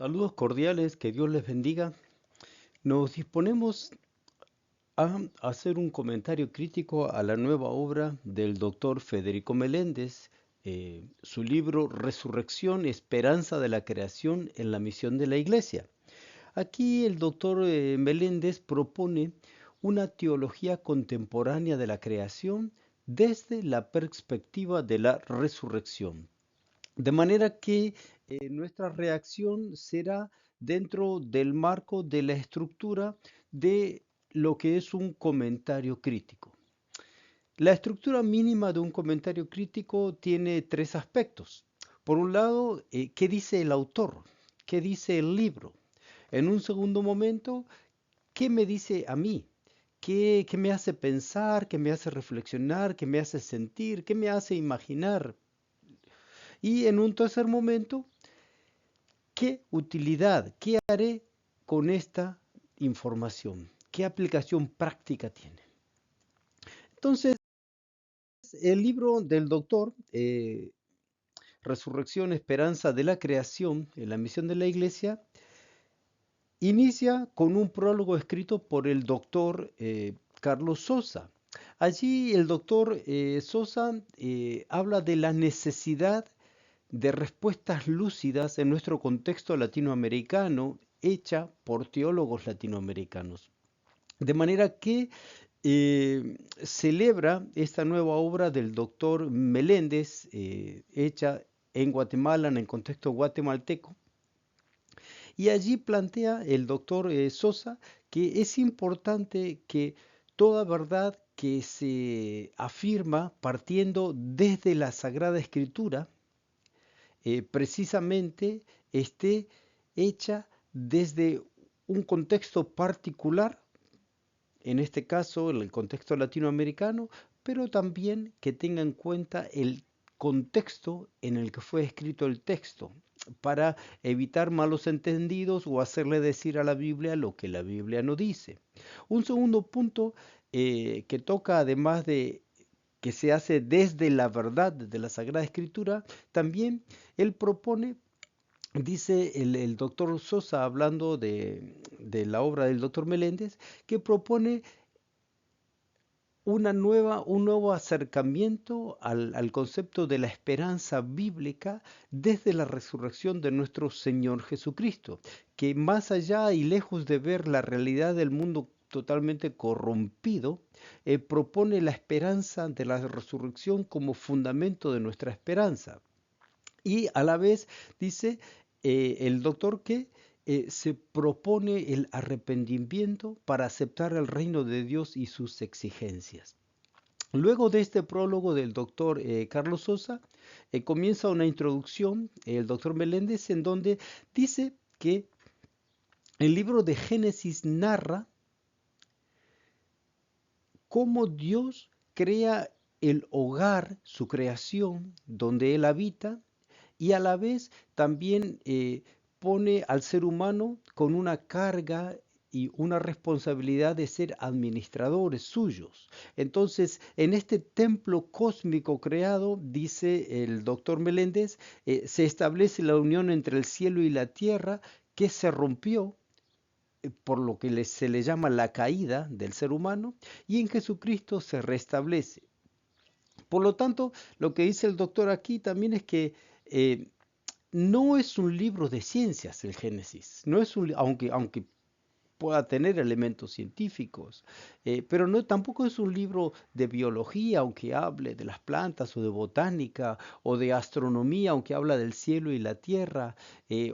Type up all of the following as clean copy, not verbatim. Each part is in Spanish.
Saludos cordiales, que Dios les bendiga. Nos disponemos a hacer un comentario crítico a la nueva obra del doctor Federico Meléndez, su libro Resurrección, Esperanza de la Creación en la Misión de la Iglesia. Aquí el doctor Meléndez propone una teología contemporánea de la creación desde la perspectiva de la resurrección. De manera que nuestra reacción será dentro del marco de la estructura de lo que es un comentario crítico. La estructura mínima de un comentario crítico tiene tres aspectos. Por un lado, ¿qué dice el autor? ¿Qué dice el libro? En un segundo momento, ¿qué me dice a mí? ¿Qué me hace pensar? ¿Qué me hace reflexionar? ¿Qué me hace sentir? ¿Qué me hace imaginar? Y en un tercer momento, ¿qué utilidad, qué haré con esta información? ¿Qué aplicación práctica tiene? Entonces, el libro del doctor, Resurrección, Esperanza de la Creación, en la misión de la Iglesia, inicia con un prólogo escrito por el doctor Carlos Sosa. Allí el doctor Sosa habla de la necesidad de respuestas lúcidas en nuestro contexto latinoamericano hecha por teólogos latinoamericanos. De manera que celebra esta nueva obra del doctor Meléndez, hecha en Guatemala, en el contexto guatemalteco, y allí plantea el doctor Sosa que es importante que toda verdad que se afirma partiendo desde la Sagrada Escritura, precisamente esté hecha desde un contexto particular, en este caso en el contexto latinoamericano, pero también que tenga en cuenta el contexto en el que fue escrito el texto, para evitar malos entendidos o hacerle decir a la Biblia lo que la Biblia no dice. Un segundo punto que toca, además de que se hace desde la verdad de la Sagrada Escritura, también él propone, dice el doctor Sosa, hablando de la obra del doctor Meléndez, que propone un nuevo acercamiento al concepto de la esperanza bíblica desde la resurrección de nuestro Señor Jesucristo, que más allá y lejos de ver la realidad del mundo totalmente corrompido, propone la esperanza de la resurrección como fundamento de nuestra esperanza. Y a la vez dice el doctor que se propone el arrepentimiento para aceptar el reino de Dios y sus exigencias. Luego de este prólogo del doctor Carlos Sosa, comienza una introducción, el doctor Meléndez, en donde dice que el libro de Génesis narra cómo Dios crea el hogar, su creación, donde Él habita, y a la vez también pone al ser humano con una carga y una responsabilidad de ser administradores suyos. Entonces, en este templo cósmico creado, dice el doctor Meléndez, se establece la unión entre el cielo y la tierra que se rompió por lo que se le llama la caída del ser humano, y en Jesucristo se restablece. Por lo tanto, lo que dice el doctor aquí también es que eh, no es un libro de ciencias el Génesis, no es aunque pueda tener elementos científicos, pero no, tampoco es un libro de biología, aunque hable de las plantas o de botánica, o de astronomía, aunque habla del cielo y la tierra,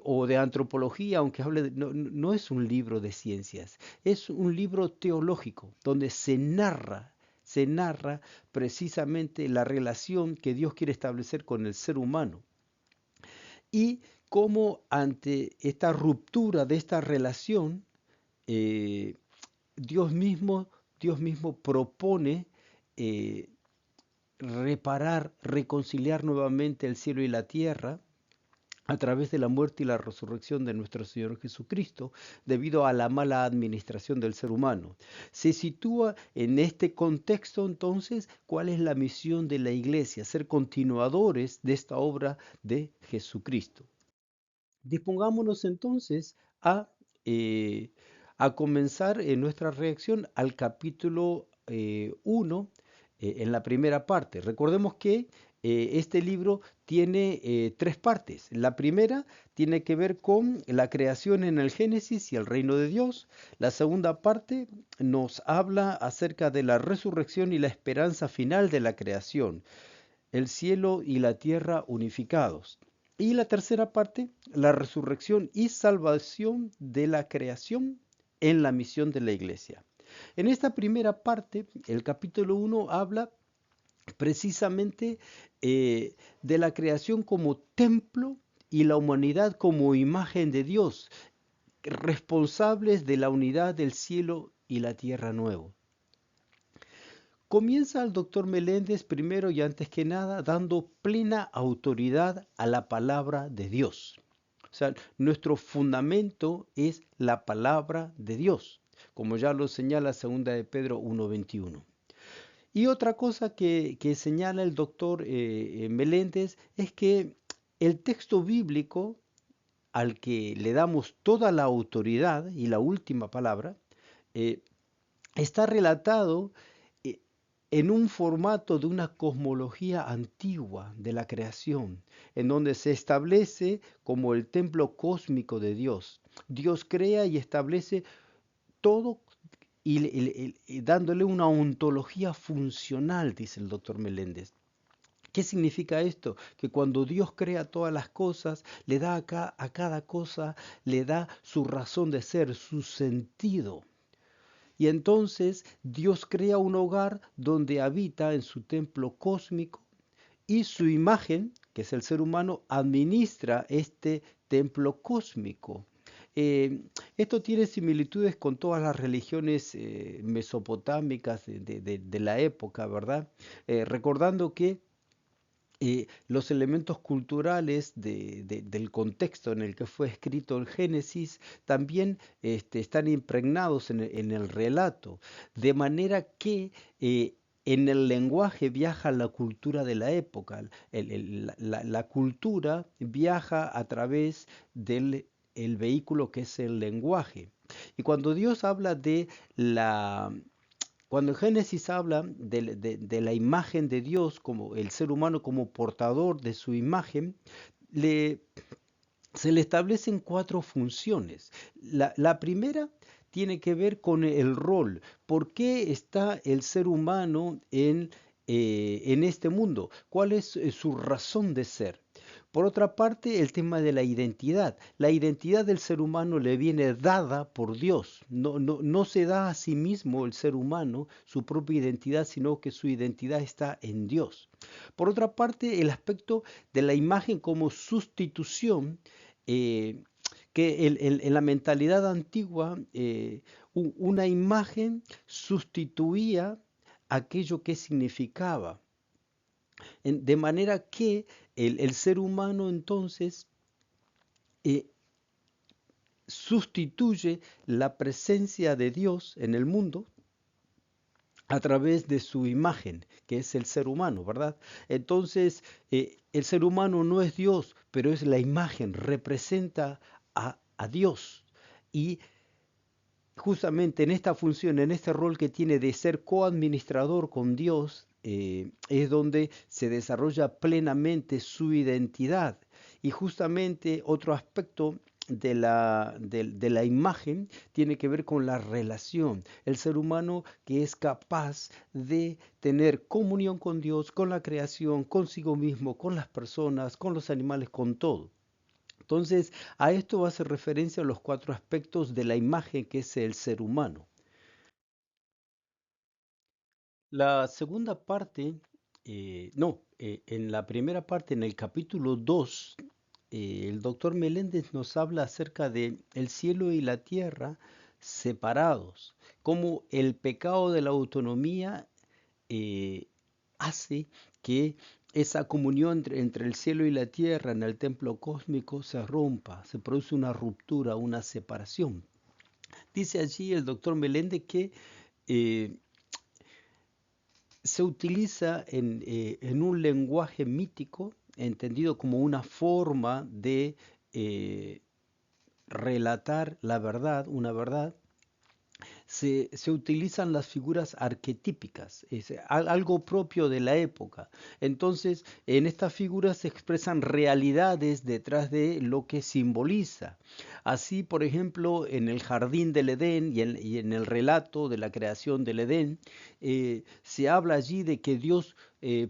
o de antropología, aunque hable no, no es un libro de ciencias, es un libro teológico, donde se narra precisamente la relación que Dios quiere establecer con el ser humano y cómo ante esta ruptura de esta relación, eh, Dios mismo, Dios mismo propone eh, reparar, reconciliar nuevamente el cielo y la tierra a través de la muerte y la resurrección de nuestro Señor Jesucristo, debido a la mala administración del ser humano. Se sitúa en este contexto entonces cuál es la misión de la Iglesia, ser continuadores de esta obra de Jesucristo. Dispongámonos entonces eh, a comenzar nuestra reacción al capítulo 1 en la primera parte. Recordemos que este libro tiene tres partes. La primera tiene que ver con la creación en el Génesis y el reino de Dios. La segunda parte nos habla acerca de la resurrección y la esperanza final de la creación, el cielo y la tierra unificados. Y la tercera parte, la resurrección y salvación de la creación en la misión de la iglesia. En esta primera parte, el capítulo 1 habla precisamente de la creación como templo y la humanidad como imagen de Dios, responsables de la unidad del cielo y la tierra nuevo. Comienza el doctor Meléndez primero y antes que nada dando plena autoridad a la palabra de Dios. O sea, nuestro fundamento es la palabra de Dios, como ya lo señala 2 de Pedro 1:21. Y otra cosa que señala el doctor Meléndez es que el texto bíblico al que le damos toda la autoridad y la última palabra, eh, está relatado eh, en un formato de una cosmología antigua de la creación, en donde se establece como el templo cósmico de Dios. Dios crea y establece todo y dándole una ontología funcional, dice el doctor Meléndez. ¿Qué significa esto? Que cuando Dios crea todas las cosas, le da a cada cosa, le da su razón de ser, su sentido. Y entonces Dios crea un hogar donde habita en su templo cósmico y su imagen, que es el ser humano, administra este templo cósmico. Eh, Esto tiene similitudes con todas las religiones mesopotámicas de la época, ¿verdad? Recordando que los elementos culturales del contexto en el que fue escrito el Génesis también están impregnados en el relato, de manera que en el lenguaje viaja la cultura de la época, la cultura viaja a través del el vehículo que es el lenguaje. Y cuando Dios habla de la cuando en Génesis habla de la imagen de Dios como el ser humano como portador de su imagen, le, se le establecen cuatro funciones. La primera tiene que ver con el rol. ¿Por qué está el ser humano en este mundo? ¿Cuál es su razón de ser? Por otra parte, el tema de la identidad. La identidad del ser humano le viene dada por Dios. No se da a sí mismo el ser humano su propia identidad, sino que su identidad está en Dios. Por otra parte, el aspecto de la imagen como sustitución, eh, que en la mentalidad antigua una imagen sustituía aquello que significaba. De manera que el ser humano entonces eh, sustituye la presencia de Dios en el mundo a través de su imagen, que es el ser humano, ¿verdad? Entonces, el ser humano no es Dios, pero es la imagen, representa a Dios. Y justamente en esta función, en este rol que tiene de ser coadministrador con Dios, es donde se desarrolla plenamente su identidad. Y justamente otro aspecto de la imagen tiene que ver con la relación. El ser humano que es capaz de tener comunión con Dios, con la creación, consigo mismo, con las personas, con los animales, con todo. Entonces, a esto hace referencia a los cuatro aspectos de la imagen que es el ser humano. La segunda parte, no, en la primera parte, en el capítulo 2, el doctor Meléndez nos habla acerca de el cielo y la tierra separados, cómo el pecado de la autonomía eh, hace que esa comunión entre el cielo y la tierra en el templo cósmico se rompa, se produce una ruptura, una separación. Dice allí el doctor Meléndez que eh, se utiliza en un lenguaje mítico, entendido como una forma de eh, relatar la verdad, una verdad, se utilizan las figuras arquetípicas, es algo propio de la época. Entonces, en estas figuras se expresan realidades detrás de lo que simboliza. Así, por ejemplo, en el jardín del Edén y en el relato de la creación del Edén, se habla allí de que Dios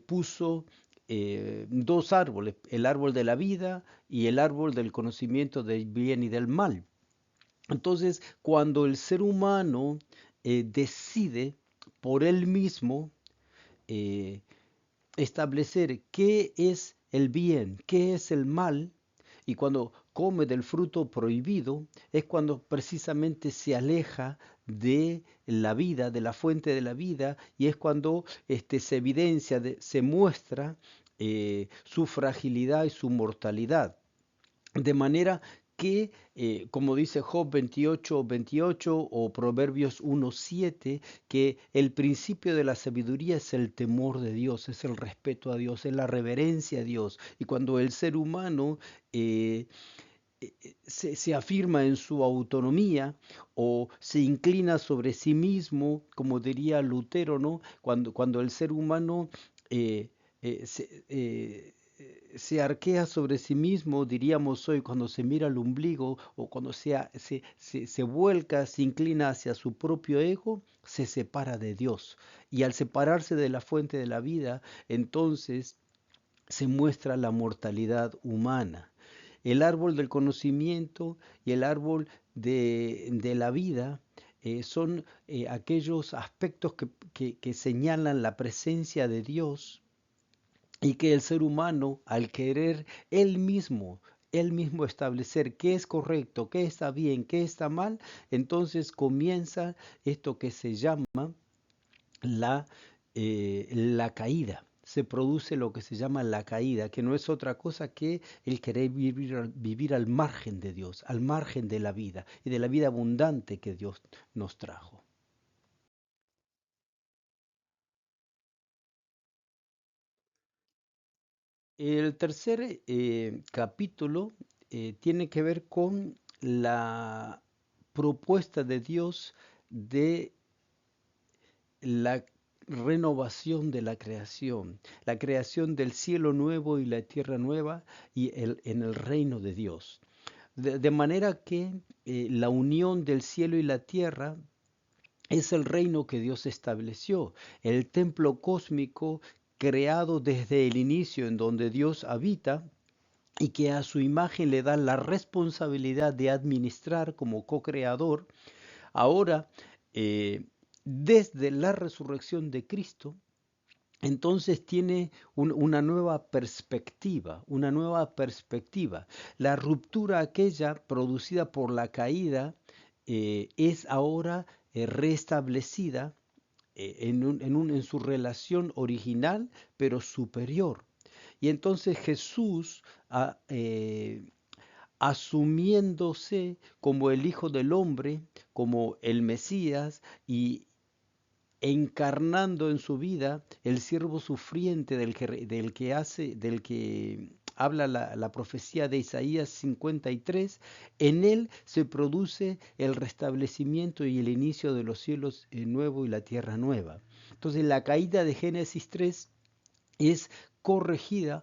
puso dos árboles, el árbol de la vida y el árbol del conocimiento del bien y del mal. Entonces, cuando el ser humano decide por él mismo eh, establecer qué es el bien, qué es el mal, y cuando come del fruto prohibido, es cuando precisamente se aleja de la vida, de la fuente de la vida, y es cuando se evidencia, se muestra su fragilidad y su mortalidad. De manera que, como dice Job 28:28 o Proverbios 1:7, que el principio de la sabiduría es el temor de Dios, es el respeto a Dios, es la reverencia a Dios. Y cuando el ser humano eh, se afirma en su autonomía o se inclina sobre sí mismo, como diría Lutero, ¿no? Cuando el ser humano eh, se arquea sobre sí mismo, diríamos hoy, cuando se mira al ombligo o cuando se vuelca, se inclina hacia su propio ego, se separa de Dios. Y al separarse de la fuente de la vida, entonces se muestra la mortalidad humana. El árbol del conocimiento y el árbol de la vida son aquellos aspectos que señalan la presencia de Dios y que el ser humano, al querer él mismo establecer qué es correcto, qué está bien, qué está mal, entonces comienza esto que se llama la, la caída. Se produce lo que se llama la caída, que no es otra cosa que el querer vivir al margen de Dios, al margen de la vida y de la vida abundante que Dios nos trajo. El tercer capítulo tiene que ver con la propuesta de Dios de la renovación de la creación del cielo nuevo y la tierra nueva y en el reino de Dios. De manera que la unión del cielo y la tierra es el reino que Dios estableció, el templo cósmico creado desde el inicio en donde Dios habita y que a su imagen le da la responsabilidad de administrar como co-creador. Ahora, eh, desde la resurrección de Cristo, entonces tiene una nueva perspectiva, una nueva perspectiva. La ruptura aquella producida por la caída es ahora restablecida en su relación original, pero superior. Y entonces Jesús, asumiéndose como el Hijo del Hombre, como el Mesías y encarnando en su vida el siervo sufriente del que habla la profecía de Isaías 53, en él se produce el restablecimiento y el inicio de los cielos nuevos y la tierra nueva. Entonces la caída de Génesis 3 es corregida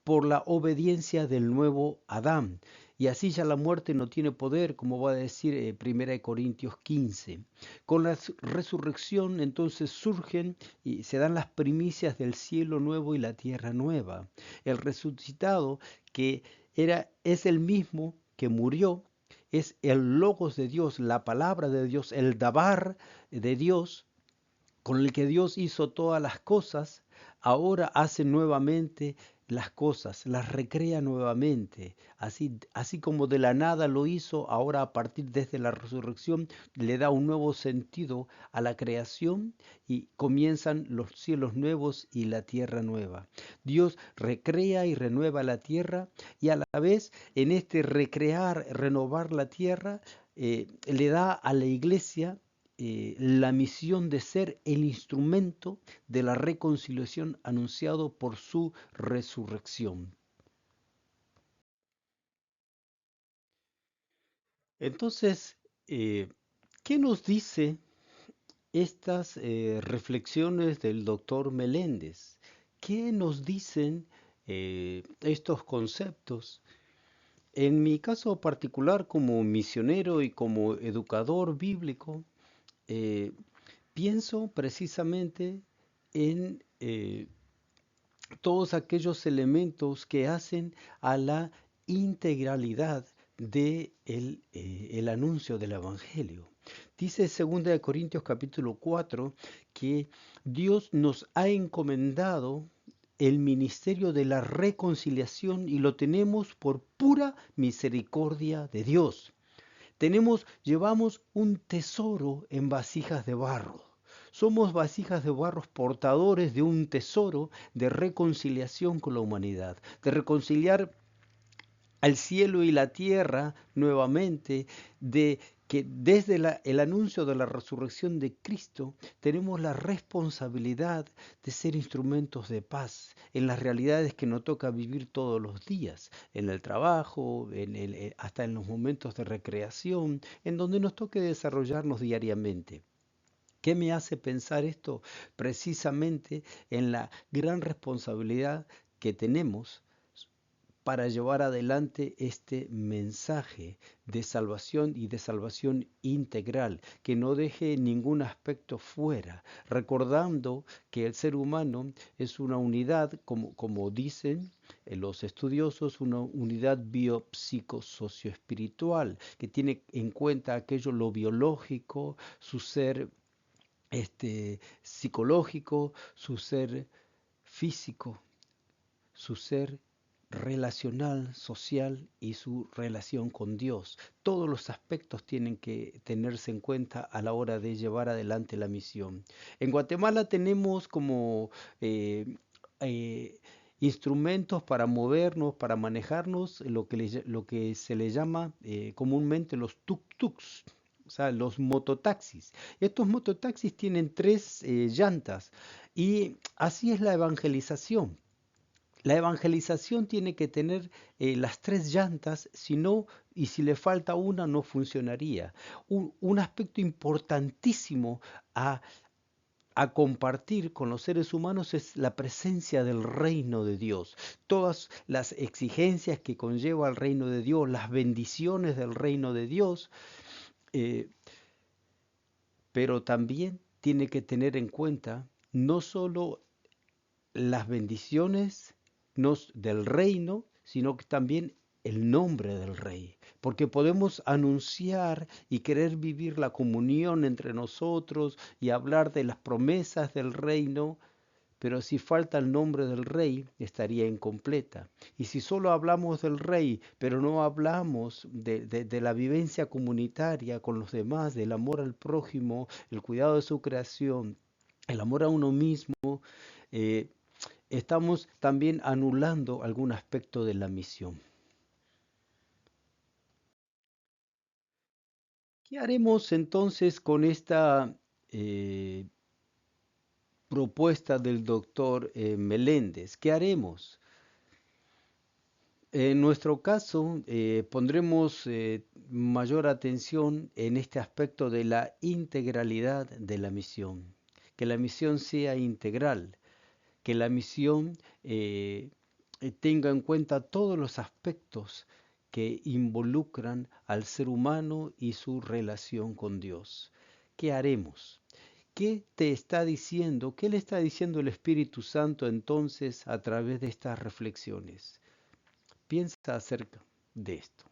por la obediencia del nuevo Adán. Y así ya la muerte no tiene poder, como va a decir 1 Corintios 15. Con la resurrección entonces surgen y se dan las primicias del cielo nuevo y la tierra nueva. El resucitado, que es el mismo que murió, es el logos de Dios, la palabra de Dios, el dabar de Dios, con el que Dios hizo todas las cosas, ahora hace nuevamente las cosas, las recrea nuevamente. Así como de la nada lo hizo, ahora a partir desde la resurrección le da un nuevo sentido a la creación y comienzan los cielos nuevos y la tierra nueva. Dios recrea y renueva la tierra y a la vez en este recrear, renovar la tierra, le da a la iglesia la misión de ser el instrumento de la reconciliación anunciado por su resurrección. Entonces, ¿qué nos dice estas reflexiones del doctor Meléndez? ¿Qué nos dicen estos conceptos? En mi caso particular, como misionero y como educador bíblico, eh, pienso precisamente en todos aquellos elementos que hacen a la integralidad de el anuncio del Evangelio. Dice 2 de Corintios capítulo 4 que Dios nos ha encomendado el ministerio de la reconciliación y lo tenemos por pura misericordia de Dios. Llevamos un tesoro en vasijas de barro. Somos vasijas de barro portadores de un tesoro de reconciliación con la humanidad, de reconciliar al cielo y la tierra nuevamente, de que desde el anuncio de la resurrección de Cristo tenemos la responsabilidad de ser instrumentos de paz en las realidades que nos toca vivir todos los días, en el trabajo, hasta en los momentos de recreación, en donde nos toque desarrollarnos diariamente. ¿Qué me hace pensar esto? Precisamente en la gran responsabilidad que tenemos para llevar adelante este mensaje de salvación y de salvación integral, que no deje ningún aspecto fuera, recordando que el ser humano es una unidad, como dicen los estudiosos, una unidad biopsicosocioespiritual, que tiene en cuenta aquello lo biológico, su ser psicológico, su ser físico, su ser relacional, social y su relación con Dios. Todos los aspectos tienen que tenerse en cuenta a la hora de llevar adelante la misión. En Guatemala tenemos como eh, instrumentos para movernos, para manejarnos, lo que se le llama comúnmente los tuk-tuks. O sea, los mototaxis. Estos mototaxis tienen tres llantas y así es la evangelización. La evangelización tiene que tener las tres llantas, si no, y si le falta una, no funcionaría. Un aspecto importantísimo a, a compartir con los seres humanos es la presencia del reino de Dios. Todas las exigencias que conlleva el reino de Dios, las bendiciones del reino de Dios, eh, pero también tiene que tener en cuenta no solo las bendiciones del reino, sino que también el nombre del rey. Porque podemos anunciar y querer vivir la comunión entre nosotros y hablar de las promesas del reino, pero si falta el nombre del rey, estaría incompleta. Y si solo hablamos del rey, pero no hablamos de la vivencia comunitaria con los demás, del amor al prójimo, el cuidado de su creación, el amor a uno mismo, eh, estamos también anulando algún aspecto de la misión. ¿Qué haremos entonces con esta eh, propuesta del doctor Meléndez? ¿Qué haremos? En nuestro caso, pondremos mayor atención en este aspecto de la integralidad de la misión, que la misión sea integral, que la misión tenga en cuenta todos los aspectos que involucran al ser humano y su relación con Dios. ¿Qué haremos? ¿Qué te está diciendo? ¿Qué le está diciendo el Espíritu Santo entonces a través de estas reflexiones? Piensa acerca de esto.